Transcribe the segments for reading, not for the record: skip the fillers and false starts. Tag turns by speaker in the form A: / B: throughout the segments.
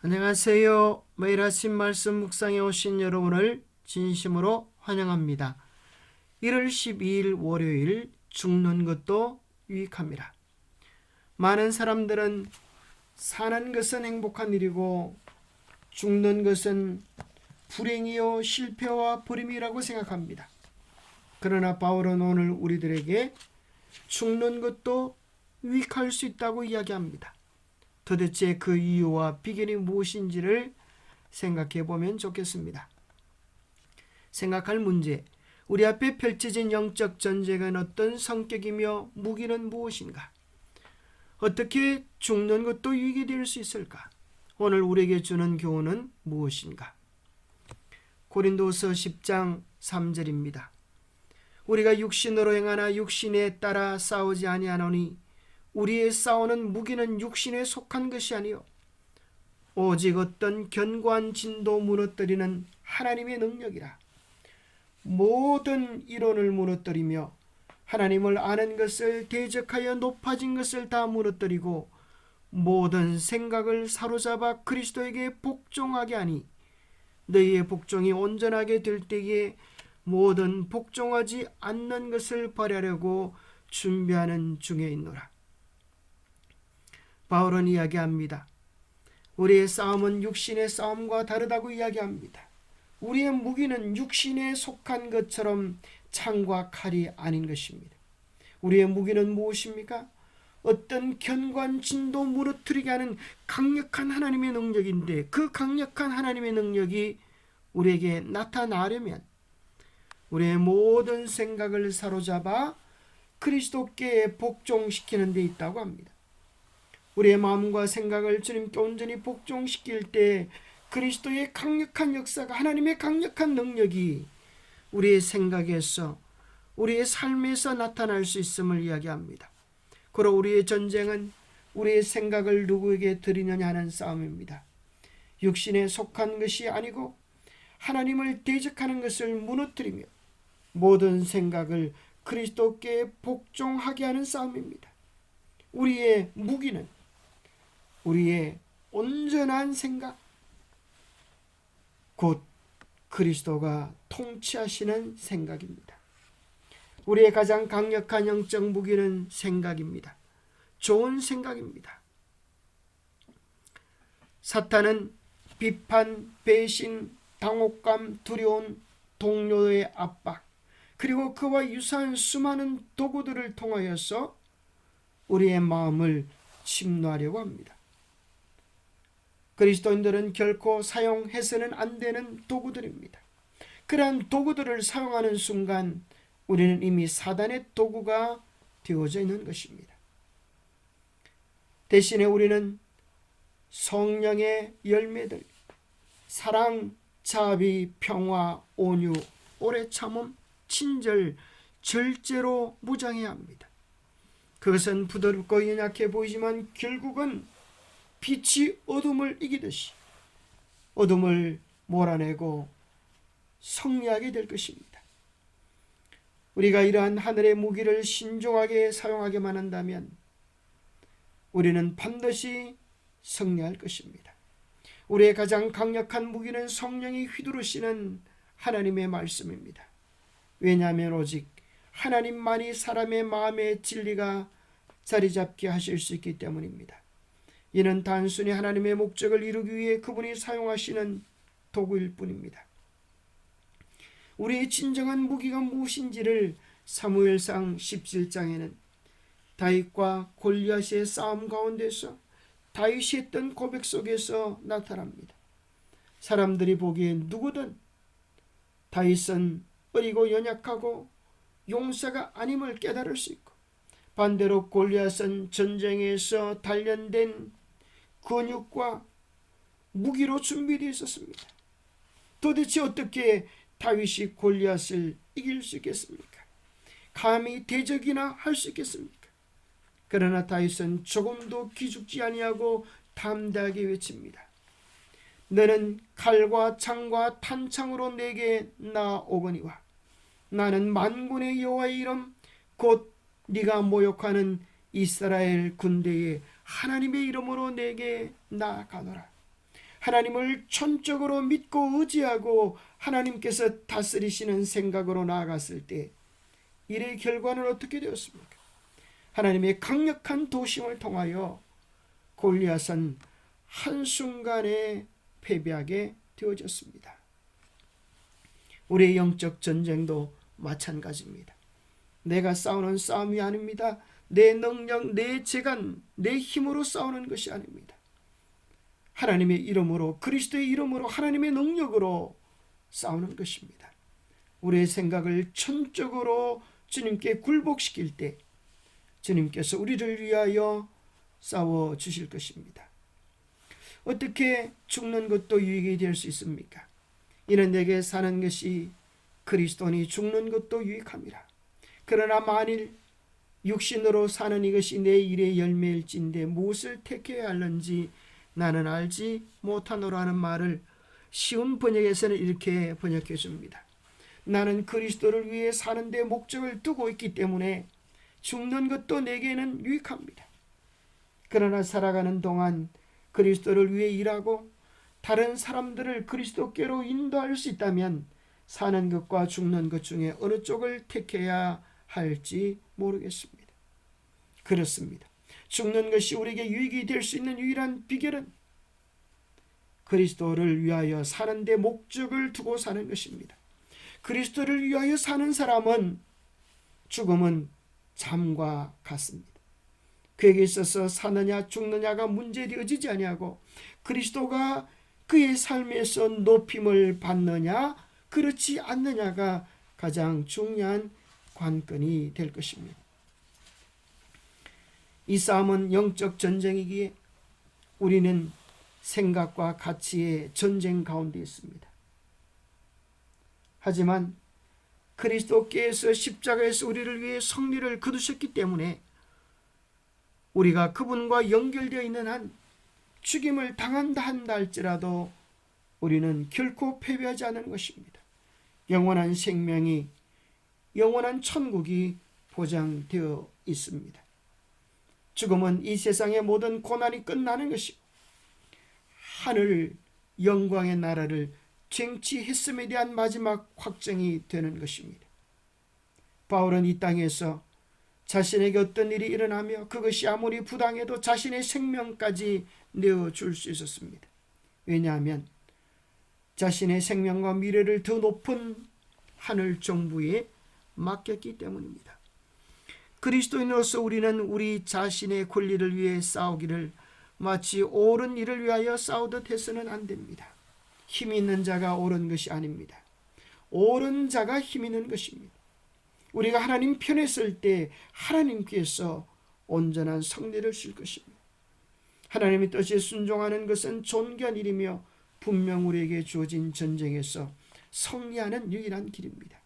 A: 안녕하세요. 매일 아침 말씀 묵상에 오신 여러분을 진심으로 환영합니다. 1월 12일 월요일, 죽는 것도 유익합니다. 많은 사람들은 사는 것은 행복한 일이고 죽는 것은 불행이요 실패와 버림이라고 생각합니다. 그러나 바울은 오늘 우리들에게 죽는 것도 유익할 수 있다고 이야기합니다. 도대체 그 이유와 비결이 무엇인지를 생각해 보면 좋겠습니다. 생각할 문제, 우리 앞에 펼쳐진 영적 전쟁은 어떤 성격이며 무기는 무엇인가? 어떻게 죽는 것도 유익이 될 수 있을까? 오늘 우리에게 주는 교훈은 무엇인가? 고린도서 10장 3절입니다. 우리가 육신으로 행하나 육신에 따라 싸우지 아니하노니 우리의 싸우는 무기는 육신에 속한 것이 아니요 오직 어떤 견고한 진도 무너뜨리는 하나님의 능력이라. 모든 이론을 무너뜨리며 하나님을 아는 것을 대적하여 높아진 것을 다 무너뜨리고 모든 생각을 사로잡아 그리스도에게 복종하게 하니 너희의 복종이 온전하게 될 때에 모든 복종하지 않는 것을 버리려고 준비하는 중에 있노라. 바울은 이야기합니다. 우리의 싸움은 육신의 싸움과 다르다고 이야기합니다. 우리의 무기는 육신에 속한 것처럼 창과 칼이 아닌 것입니다. 우리의 무기는 무엇입니까? 어떤 견고한 진도 무너뜨리게 하는 강력한 하나님의 능력인데, 그 강력한 하나님의 능력이 우리에게 나타나려면 우리의 모든 생각을 사로잡아 그리스도께 복종시키는 데 있다고 합니다. 우리의 마음과 생각을 주님께 온전히 복종시킬 때 그리스도의 강력한 역사가, 하나님의 강력한 능력이 우리의 생각에서, 우리의 삶에서 나타날 수 있음을 이야기합니다. 그러 우리의 전쟁은 우리의 생각을 누구에게 드리느냐 하는 싸움입니다. 육신에 속한 것이 아니고 하나님을 대적하는 것을 무너뜨리며 모든 생각을 그리스도께 복종하게 하는 싸움입니다. 우리의 무기는 우리의 온전한 생각, 곧 그리스도가 통치하시는 생각입니다. 우리의 가장 강력한 영적 무기는 생각입니다. 좋은 생각입니다. 사탄은 비판, 배신, 당혹감, 두려움, 동료의 압박, 그리고 그와 유사한 수많은 도구들을 통하여서 우리의 마음을 침노하려고 합니다. 그리스도인들은 결코 사용해서는 안 되는 도구들입니다. 그러한 도구들을 사용하는 순간 우리는 이미 사단의 도구가 되어져 있는 것입니다. 대신에 우리는 성령의 열매들, 사랑, 자비, 평화, 온유, 오래 참음, 친절, 절제로 무장해야 합니다. 그것은 부드럽고 연약해 보이지만 결국은 빛이 어둠을 이기듯이 어둠을 몰아내고 승리하게 될 것입니다. 우리가 이러한 하늘의 무기를 신중하게 사용하게만 한다면 우리는 반드시 승리할 것입니다. 우리의 가장 강력한 무기는 성령이 휘두르시는 하나님의 말씀입니다. 왜냐하면 오직 하나님만이 사람의 마음의 진리가 자리 잡게 하실 수 있기 때문입니다. 이는 단순히 하나님의 목적을 이루기 위해 그분이 사용하시는 도구일 뿐입니다. 우리의 진정한 무기가 무엇인지를 사무엘상 17장에는 다윗과 골리앗의 싸움 가운데서 다윗이 했던 고백 속에서 나타납니다. 사람들이 보기에 누구든 다윗은 어리고 연약하고 용사가 아님을 깨달을 수 있고, 반대로 골리앗은 전쟁에서 단련된 근육과 무기로 준비되어 있었습니다. 도대체 어떻게 다윗이 골리앗을 이길 수 있겠습니까? 감히 대적이나 할 수 있겠습니까? 그러나 다윗은 조금도 기죽지 아니하고 담대하게 외칩니다. 너는 칼과 창과 탄창으로 내게 나오거니와 나는 만군의 여호와의 이름 곧 네가 모욕하는 이스라엘 군대의 하나님의 이름으로 내게 나아가노라. 하나님을 전적으로 믿고 의지하고 하나님께서 다스리시는 생각으로 나아갔을 때 일의 결과는 어떻게 되었습니까? 하나님의 강력한 도심을 통하여 골리앗은 한순간에 패배하게 되어졌습니다. 우리의 영적 전쟁도 마찬가지입니다. 내가 싸우는 싸움이 아닙니다. 내 능력, 내 재간, 내 힘으로 싸우는 것이 아닙니다. 하나님의 이름으로, 그리스도의 이름으로, 하나님의 능력으로 싸우는 것입니다. 우리의 생각을 전적으로 주님께 굴복시킬 때 주님께서 우리를 위하여 싸워 주실 것입니다. 어떻게 죽는 것도 유익이 될 수 있습니까? 이는 내게 사는 것이 그리스도니 죽는 것도 유익함이라. 그러나 만일 육신으로 사는 이것이 내 일의 열매일진데 무엇을 택해야 할는지 나는 알지 못하노라는 말을 쉬운 번역에서는 이렇게 번역해 줍니다. 나는 그리스도를 위해 사는 데 목적을 두고 있기 때문에 죽는 것도 내게는 유익합니다. 그러나 살아가는 동안 그리스도를 위해 일하고 다른 사람들을 그리스도께로 인도할 수 있다면 사는 것과 죽는 것 중에 어느 쪽을 택해야 할지 모르겠습니다. 그렇습니다. 죽는 것이 우리에게 유익이 될 수 있는 유일한 비결은 그리스도를 위하여 사는 데 목적을 두고 사는 것입니다. 그리스도를 위하여 사는 사람은 죽음은 잠과 같습니다. 그에게 있어서 사느냐 죽느냐가 문제되어지지 아니하고 그리스도가 그의 삶에서 높임을 받느냐 그렇지 않느냐가 가장 중요한 관건이 될 것입니다. 이 싸움은 영적 전쟁이기에 우리는 생각과 가치의 전쟁 가운데 있습니다. 하지만 그리스도께서 십자가에서 우리를 위해 승리를 거두셨기 때문에 우리가 그분과 연결되어 있는 한 죽임을 당한다 한다 할지라도 우리는 결코 패배하지 않는 것입니다. 영원한 생명이, 영원한 천국이 보장되어 있습니다. 죽음은 이 세상의 모든 고난이 끝나는 것이고 하늘 영광의 나라를 쟁취했음에 대한 마지막 확정이 되는 것입니다. 바울은 이 땅에서 자신에게 어떤 일이 일어나며 그것이 아무리 부당해도 자신의 생명까지 내어줄 수 있었습니다. 왜냐하면 자신의 생명과 미래를 더 높은 하늘 정부에 맡겼기 때문입니다. 그리스도인으로서 우리는 우리 자신의 권리를 위해 싸우기를 마치 옳은 일을 위하여 싸우듯 해서는 안 됩니다. 힘 있는 자가 옳은 것이 아닙니다. 옳은 자가 힘 있는 것입니다. 우리가 하나님 편에 설 때 하나님께서 온전한 승리를 줄 것입니다. 하나님의 뜻에 순종하는 것은 존귀한 일이며 분명 우리에게 주어진 전쟁에서 승리하는 유일한 길입니다.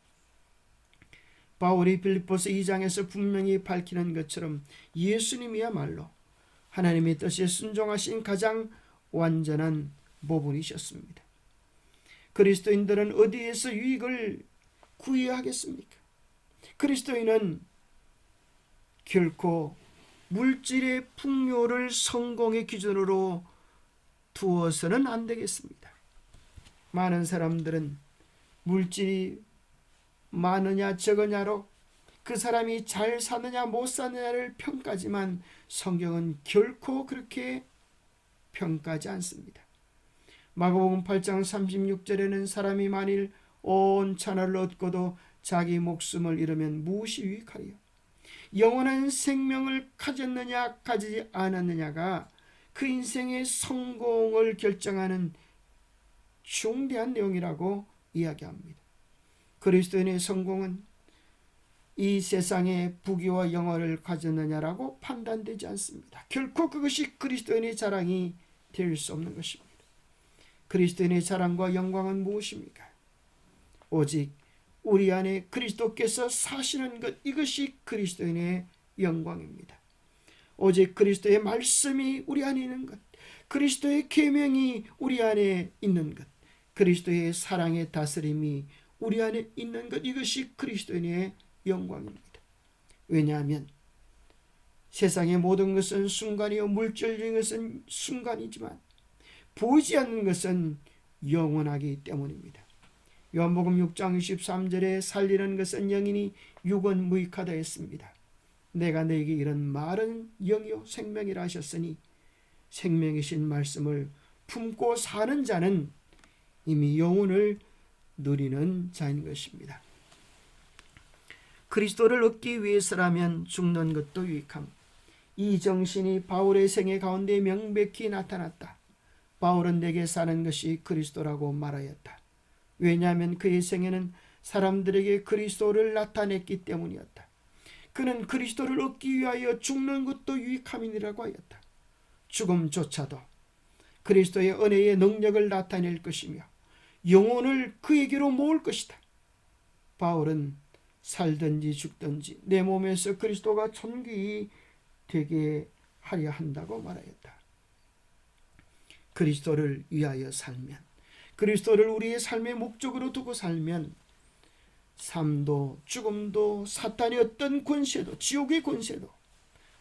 A: 바울이 빌립보서 2장에서 분명히 밝히는 것처럼 예수님이야말로 하나님의 뜻에 순종하신 가장 완전한 모분이셨습니다. 그리스도인들은 어디에서 유익을 구해야 하겠습니까? 그리스도인은 결코 물질의 풍요를 성공의 기준으로 두어서는 안 되겠습니다. 많은 사람들은 물질이 많으냐 적으냐로 그 사람이 잘 사느냐 못 사느냐를 평가하지만 성경은 결코 그렇게 평가하지 않습니다. 마가복음 8장 36절에는 사람이 만일 온 천하를 얻고도 자기 목숨을 잃으면 무엇이 유익하리요? 영원한 생명을 가졌느냐 가지지 않았느냐가 그 인생의 성공을 결정하는 중대한 내용이라고 이야기합니다. 그리스도인의 성공은 이 세상의 부귀와 영화를 가졌느냐라고 판단되지 않습니다. 결코 그것이 그리스도인의 자랑이 될 수 없는 것입니다. 그리스도인의 자랑과 영광은 무엇입니까? 오직 우리 안에 그리스도께서 사시는 것, 이것이 그리스도인의 영광입니다. 오직 그리스도의 말씀이 우리 안에 있는 것, 그리스도의 계명이 우리 안에 있는 것, 그리스도의 사랑의 다스림이 우리 안에 있는 것, 이것이 그리스도인의 영광입니다. 왜냐하면 세상의 모든 것은 순간이요 물질적인 것은 순간이지만 보이지 않는 것은 영원하기 때문입니다. 요한복음 6장 23절에 살리는 것은 영이니 육은 무익하다 했습니다. 내가 너에게 이런 말은 영이요 생명이라 하셨으니 생명이신 말씀을 품고 사는 자는 이미 영혼을 누리는 자인 것입니다. 그리스도를 얻기 위해서라면 죽는 것도 유익함. 이 정신이 바울의 생애 가운데 명백히 나타났다. 바울은 내게 사는 것이 그리스도라고 말하였다. 왜냐하면 그의 생애는 사람들에게 그리스도를 나타냈기 때문이었다. 그는 그리스도를 얻기 위하여 죽는 것도 유익함이라고 하였다. 죽음조차도 그리스도의 은혜의 능력을 나타낼 것이며 영혼을 그에게로 모을 것이다. 바울은 살든지 죽든지 내 몸에서 그리스도가 존귀히 되게 하려 한다고 말하였다. 그리스도를 위하여 살면, 그리스도를 우리의 삶의 목적으로 두고 살면 삶도 죽음도 사탄의 어떤 권세도 지옥의 권세도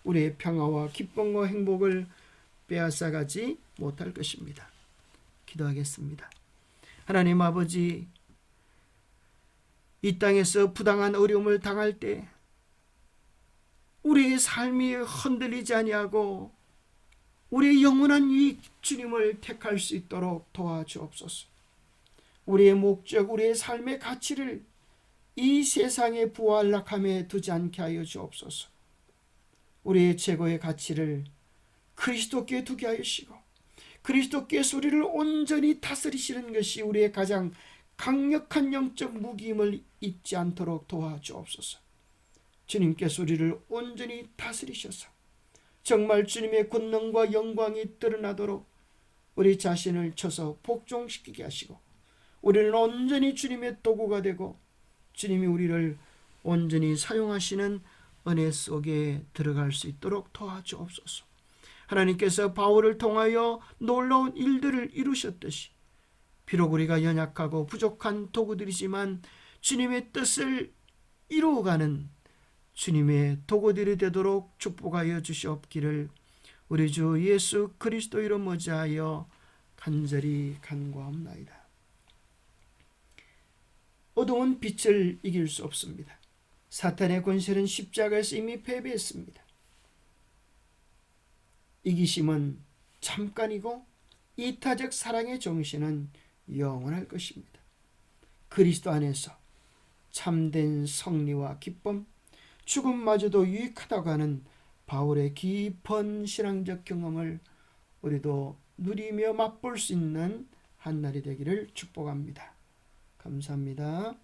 A: 우리의 평화와 기쁨과 행복을 빼앗아가지 못할 것입니다. 기도하겠습니다. 하나님 아버지, 이 땅에서 부당한 어려움을 당할 때 우리의 삶이 흔들리지 아니하고 우리의 영원한 유익 주님을 택할 수 있도록 도와주옵소서. 우리의 목적, 우리의 삶의 가치를 이 세상의 부와 안락함에 두지 않게 하여 주옵소서. 우리의 최고의 가치를 그리스도께 두게 하시고 그리스도께서 우리를 온전히 다스리시는 것이 우리의 가장 강력한 영적 무기임을 잊지 않도록 도와주옵소서. 주님께서 우리를 온전히 다스리셔서 정말 주님의 권능과 영광이 드러나도록 우리 자신을 쳐서 복종시키게 하시고 우리는 온전히 주님의 도구가 되고 주님이 우리를 온전히 사용하시는 은혜 속에 들어갈 수 있도록 도와주옵소서. 하나님께서 바울을 통하여 놀라운 일들을 이루셨듯이 비록 우리가 연약하고 부족한 도구들이지만 주님의 뜻을 이루어가는 주님의 도구들이 되도록 축복하여 주시옵기를 우리 주 예수 그리스도 이름 의지하여 간절히 간구하옵나이다. 어두운 빛을 이길 수 없습니다. 사탄의 권세는 십자가에서 이미 패배했습니다. 이기심은 잠깐이고 이타적 사랑의 정신은 영원할 것입니다. 그리스도 안에서 참된 승리와 기쁨, 죽음마저도 유익하다고 하는 바울의 깊은 신앙적 경험을 우리도 누리며 맛볼 수 있는 한날이 되기를 축복합니다. 감사합니다.